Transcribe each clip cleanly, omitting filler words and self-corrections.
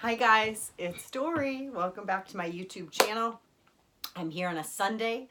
Hi guys, it's Dory. Welcome back to my YouTube channel. I'm here on a Sunday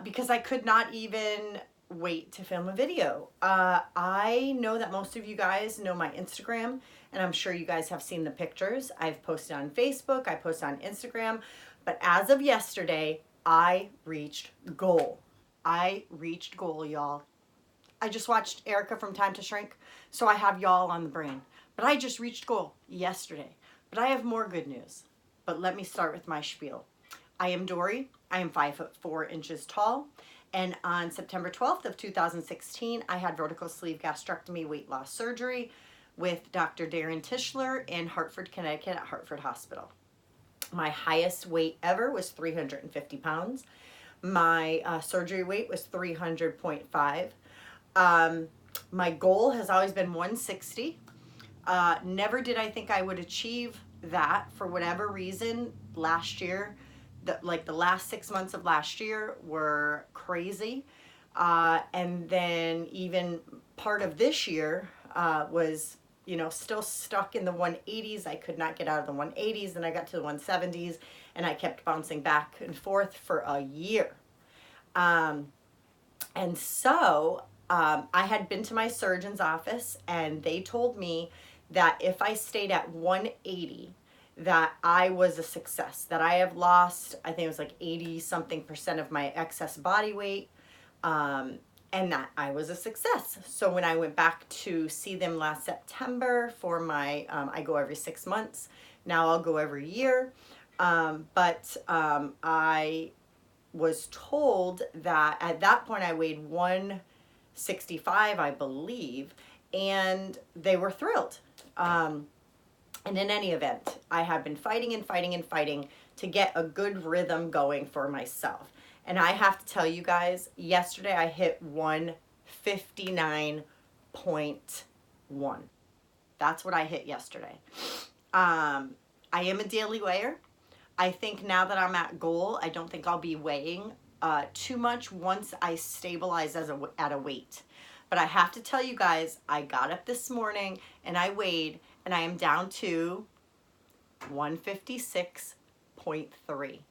because I could not even wait to film a video. I know that most of you guys know my Instagram, and I'm sure you guys have seen the pictures. I've posted on Facebook, I posted on Instagram, but as of yesterday, I reached goal. I reached goal, y'all. I just watched Erica from Time to Shrink, so I have y'all on the brain. But I just reached goal yesterday. But I have more good news. But let me start with my spiel. I am Dory. I am 5'4" tall. And on September 12th of 2016, I had vertical sleeve gastrectomy weight loss surgery with Dr. Darren Tischler in Hartford, Connecticut at Hartford Hospital. My highest weight ever was 350 pounds. My surgery weight was 300.5. My goal has always been 160. Never did I think I would achieve that for whatever reason. Last year, the last 6 months of last year were crazy. And then even part of this year was, still stuck in the 180s. I could not get out of the 180s. Then I got to the 170s and I kept bouncing back and forth for a year. And so I had been to my surgeon's office and they told me that if I stayed at 180, that I was a success, that I have lost, I think it was like 80 something percent of my excess body weight, and that I was a success. So when I went back to see them last September for my, I go every 6 months, now I'll go every year, but I was told that at that point I weighed 165, I believe, and they were thrilled. And in any event, I have been fighting and fighting and fighting to get a good rhythm going for myself. And I have to tell you guys, yesterday I hit 159.1. That's what I hit yesterday. I am a daily weigher. I think now that I'm at goal, I don't think I'll be weighing too much once I stabilize at a weight. But I have to tell you guys, I got up this morning and I weighed, and I am down to 156.3.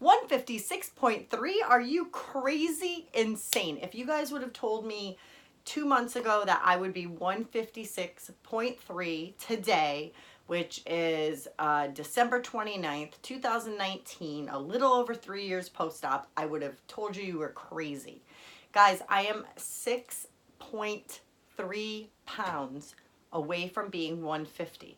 156.3? Are you crazy? Insane. If you guys would have told me 2 months ago that I would be 156.3 today, which is December 29th, 2019, a little over 3 years post-op, I would have told you were crazy. Guys, I am 6.3 pounds away from being 150.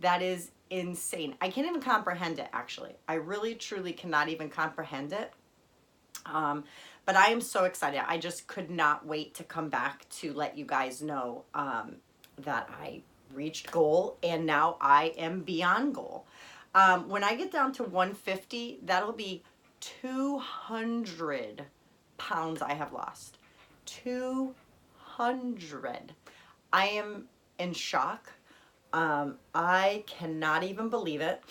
That is insane. I can't even comprehend it, actually. I really, truly cannot even comprehend it. But I am so excited. I just could not wait to come back to let you guys know that I reached goal, and now I am beyond goal. When I get down to 150, that'll be 200 pounds I have lost. 200. I am in shock. I cannot even believe it.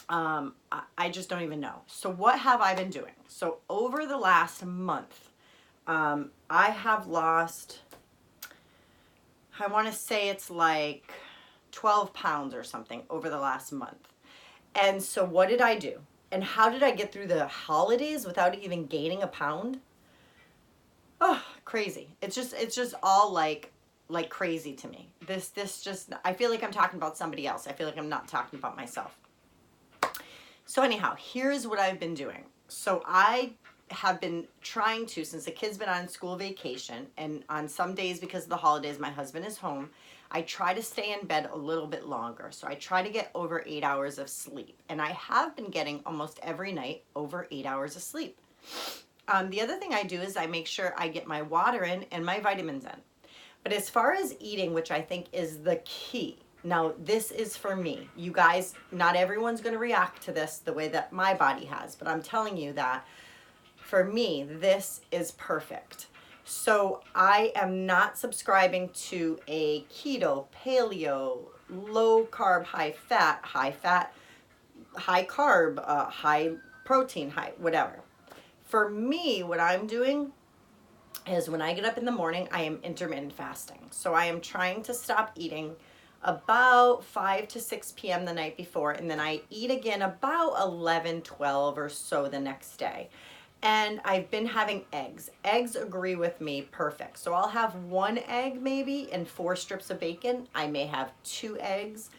I just don't even know. So what have I been doing? So over the last month, I have lost, I want to say it's like 12 pounds or something over the last month. And so what did I do? And how did I get through the holidays without even gaining a pound? Oh, crazy. It's just all like crazy to me. This just, I feel like I'm talking about somebody else. I feel like I'm not talking about myself. So anyhow, here's what I've been doing. So I have been trying to, since the kids been on school vacation, and on some days because of the holidays, my husband is home, I try to stay in bed a little bit longer. So I try to get over 8 hours of sleep. And I have been getting almost every night over 8 hours of sleep. The other thing I do is I make sure I get my water in and my vitamins in. But as far as eating, which I think is the key, now this is for me. You guys, not everyone's going to react to this the way that my body has, but I'm telling you that for me, this is perfect. So I am not subscribing to a keto, paleo, low carb, high fat, high carb, high protein, high whatever. For me, what I'm doing is when I get up in the morning, I am intermittent fasting. So I am trying to stop eating about 5 to 6 p.m. the night before, and then I eat again about 11, 12 or so the next day. And I've been having eggs. Eggs agree with me perfect. So I'll have one egg maybe and 4 strips of bacon. I may have 2 eggs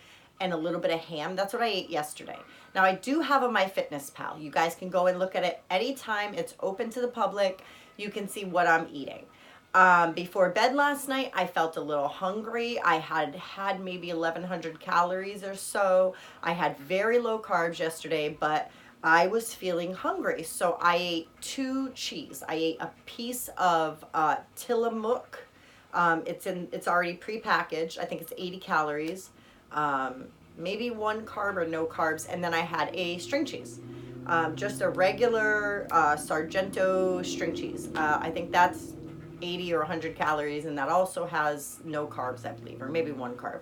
and a little bit of ham. That's what I ate yesterday. Now I do have a MyFitnessPal. You guys can go and look at it anytime. It's open to the public. You can see what I'm eating. Before bed last night, I felt a little hungry. I had maybe 1,100 calories or so. I had very low carbs yesterday, but I was feeling hungry, so I ate 2 cheese. I ate a piece of Tillamook. It's already prepackaged. I think it's 80 calories. Maybe 1 carb or no carbs, and then I had a string cheese. Just a regular Sargento string cheese. I think that's 80 or 100 calories, and that also has no carbs, I believe, or maybe 1 carb.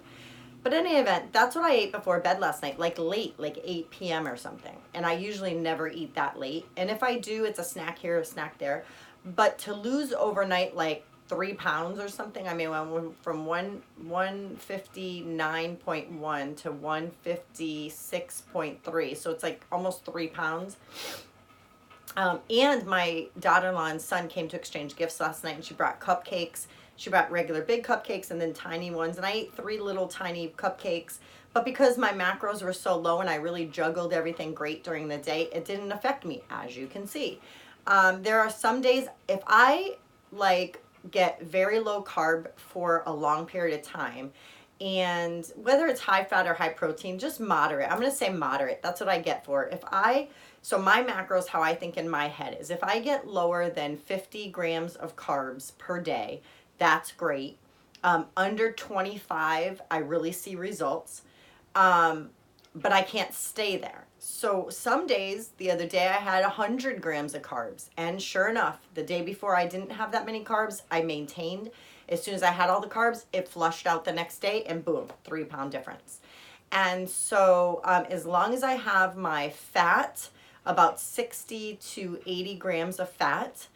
But in any event, that's what I ate before bed last night, like late, like 8 p.m. or something. And I usually never eat that late. And if I do, it's a snack here, a snack there. But to lose overnight like 3 pounds or something, I mean, I went from 159.1 to 156.3. So it's like almost 3 pounds. And my daughter-in-law and son came to exchange gifts last night, and she brought cupcakes. She brought regular big cupcakes and then tiny ones, and I ate 3 little tiny cupcakes. But because my macros were so low and I really juggled everything great during the day, it didn't affect me, as you can see. There are some days, if I like get very low carb for a long period of time, and whether it's high fat or high protein, just moderate. I'm going to say moderate. That's what I get for it. So my macros, how I think in my head is, if I get lower than 50 grams of carbs per day, that's great. Under 25, I really see results. But I can't stay there. So some days, the other day I had 100 grams of carbs. And sure enough, the day before I didn't have that many carbs, I maintained. As soon as I had all the carbs, it flushed out the next day, and boom, 3 pound difference. And so as long as I have my fat, about 60 to 80 grams of fat,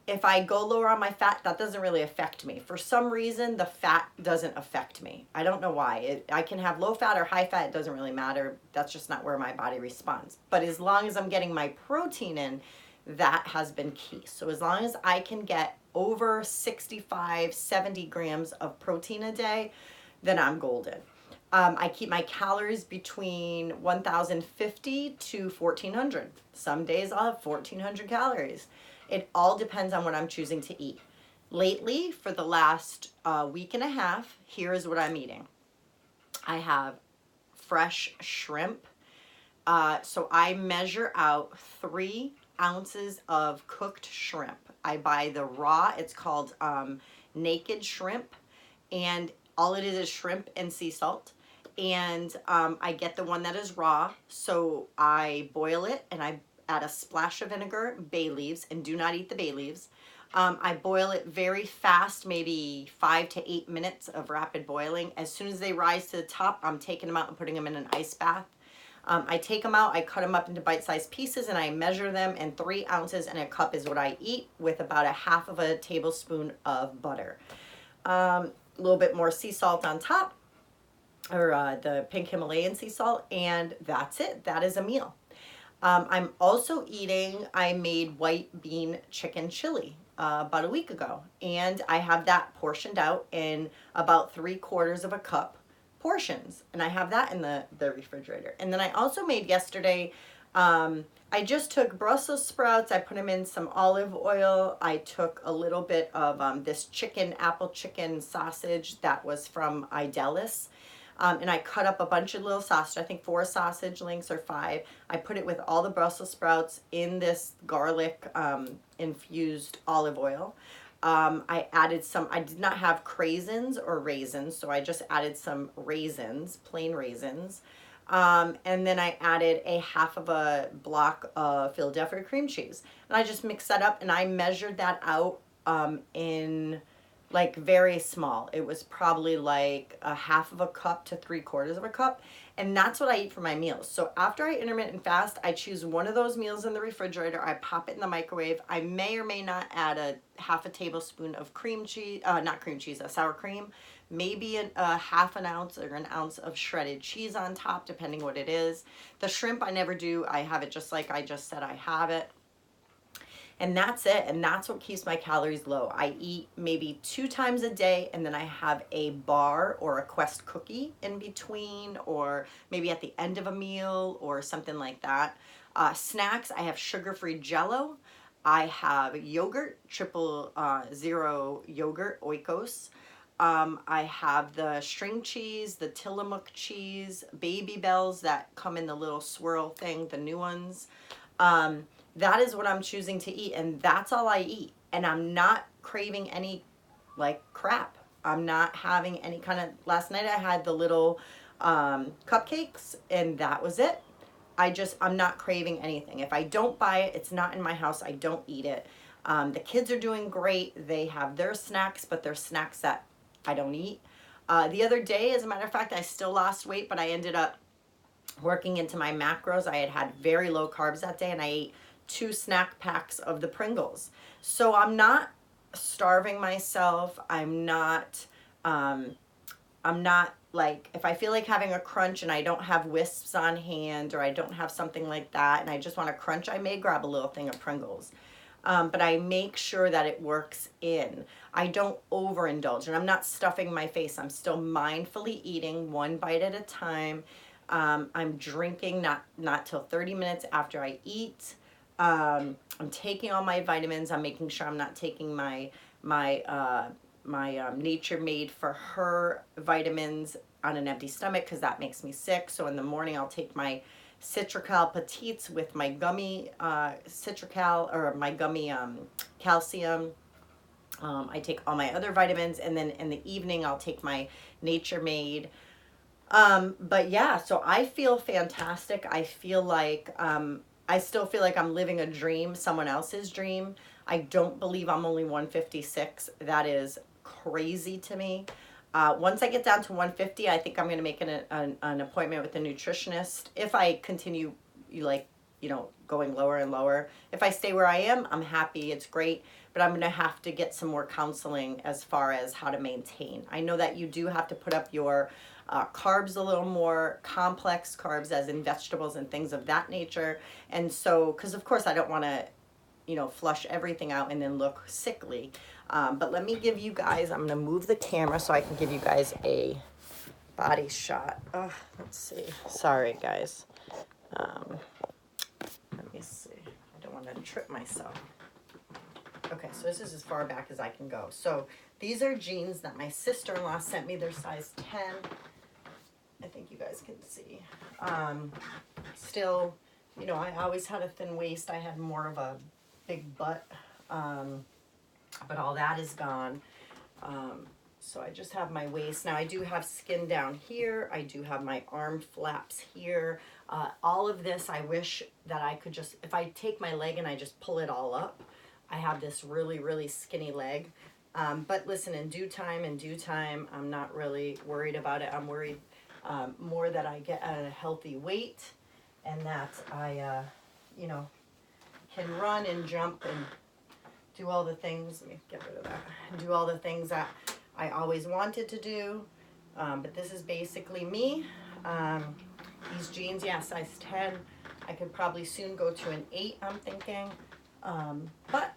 if I go lower on my fat, that doesn't really affect me. For some reason, the fat doesn't affect me. I don't know why. I can have low fat or high fat. It doesn't really matter. That's just not where my body responds. But as long as I'm getting my protein in, that has been key. So as long as I can get over 65, 70 grams of protein a day, then I'm golden. I keep my calories between 1,050 to 1,400. Some days I'll have 1,400 calories. It all depends on what I'm choosing to eat. Lately, for the last week and a half, here is what I'm eating. I have fresh shrimp. So I measure out 3 ounces of cooked shrimp. I buy the raw, it's called naked shrimp, and all it is shrimp and sea salt. And I get the one that is raw, so I boil it and I add a splash of vinegar, bay leaves, and do not eat the bay leaves. I boil it very fast, maybe 5 to 8 minutes of rapid boiling. As soon as they rise to the top, I'm taking them out and putting them in an ice bath. I take them out, I cut them up into bite-sized pieces, and I measure them, and 3 ounces in a cup is what I eat, with about a half of a tablespoon of butter. A little bit more sea salt on top, or the pink Himalayan sea salt, and that's it. That is a meal. I'm also eating, I made white bean chicken chili about a week ago, and I have that portioned out in about 3/4 of a cup portions, and I have that in the refrigerator. And then I also made yesterday, I just took Brussels sprouts, I put them in some olive oil, I took a little bit of this apple chicken sausage that was from Idalis, and I cut up a bunch of little sausage, I think 4 sausage links or 5. I put it with all the Brussels sprouts in this garlic infused olive oil. I added some, I did not have craisins or raisins, so I just added some raisins, plain raisins. And then I added a half of a block of Philadelphia cream cheese. And I just mixed that up, and I measured that out in like very small. It was probably like a half of a cup to 3/4 of a cup. And that's what I eat for my meals. So after I intermittent fast, I choose one of those meals in the refrigerator. I pop it in the microwave. I may or may not add a half a tablespoon of cream cheese, not cream cheese, sour cream, maybe a half an ounce or an ounce of shredded cheese on top, depending what it is. The shrimp I never do. I have it just like I just said I have it. And that's it. And that's what keeps my calories low. I eat maybe 2 times a day, and then I have a bar or a Quest cookie in between, or maybe at the end of a meal or something like that. Snacks, I have sugar-free Jell-O. I have yogurt, 000 yogurt, Oikos. I have the string cheese, the Tillamook cheese, Baby Bells that come in the little swirl thing, the new ones. That is what I'm choosing to eat, and that's all I eat. And I'm not craving any like crap. I'm not having any kind of, last night I had the little cupcakes, and that was it. I'm not craving anything. If I don't buy it, it's not in my house, I don't eat it. The kids are doing great. They have their snacks, but they're snacks that I don't eat. The other day, as a matter of fact, I still lost weight, but I ended up working into my macros. I had very low carbs that day, and I ate 2 snack packs of the Pringles. So I'm not starving myself. I'm not like, if I feel like having a crunch and I don't have Wisps on hand, or I don't have something like that and I just want to crunch, I may grab a little thing of Pringles. But I make sure that it works in. I don't overindulge, and I'm not stuffing my face. I'm still mindfully eating 1 bite at a time. I'm drinking not till 30 minutes after I eat. I'm taking all my vitamins. I'm making sure I'm not taking my Nature Made for Her vitamins on an empty stomach, because that makes me sick. So in the morning I'll take my Citracal Petites with my gummy Citracal, or my gummy calcium. I take all my other vitamins, and then in the evening I'll take my Nature Made. But yeah, so I feel fantastic. I feel like I still feel like I'm living a dream, someone else's dream. I don't believe I'm only 156. That is crazy to me. Once I get down to 150, I think I'm going to make an appointment with a nutritionist. If I continue, going lower and lower. If I stay where I am, I'm happy. It's great. But I'm going to have to get some more counseling as far as how to maintain. I know that you do have to put up your carbs, a little more complex carbs, as in vegetables and things of that nature. And so, because of course I don't want to, flush everything out and then look sickly. But let me give you guys, I'm going to move the camera so I can give you guys a body shot. Let's see. Sorry, guys. Let me see. I don't want to trip myself. Okay, so this is as far back as I can go. So these are jeans that my sister-in-law sent me. They're size 10. I think you guys can see. Still, I always had a thin waist. I had more of a big butt. But all that is gone. So I just have my waist. Now I do have skin down here. I do have my arm flaps here. All of this, I wish that I could just, if I take my leg and I just pull it all up, I have this really, really skinny leg. But listen, in due time, I'm not really worried about it. I'm worried more that I get a healthy weight, and that I, can run and jump and do all the things. Let me get rid of that. Do all the things that I always wanted to do. But this is basically me. These jeans, yeah, size 10. I could probably soon go to an 8, I'm thinking. But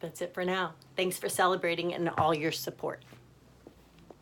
that's it for now. Thanks for celebrating and all your support.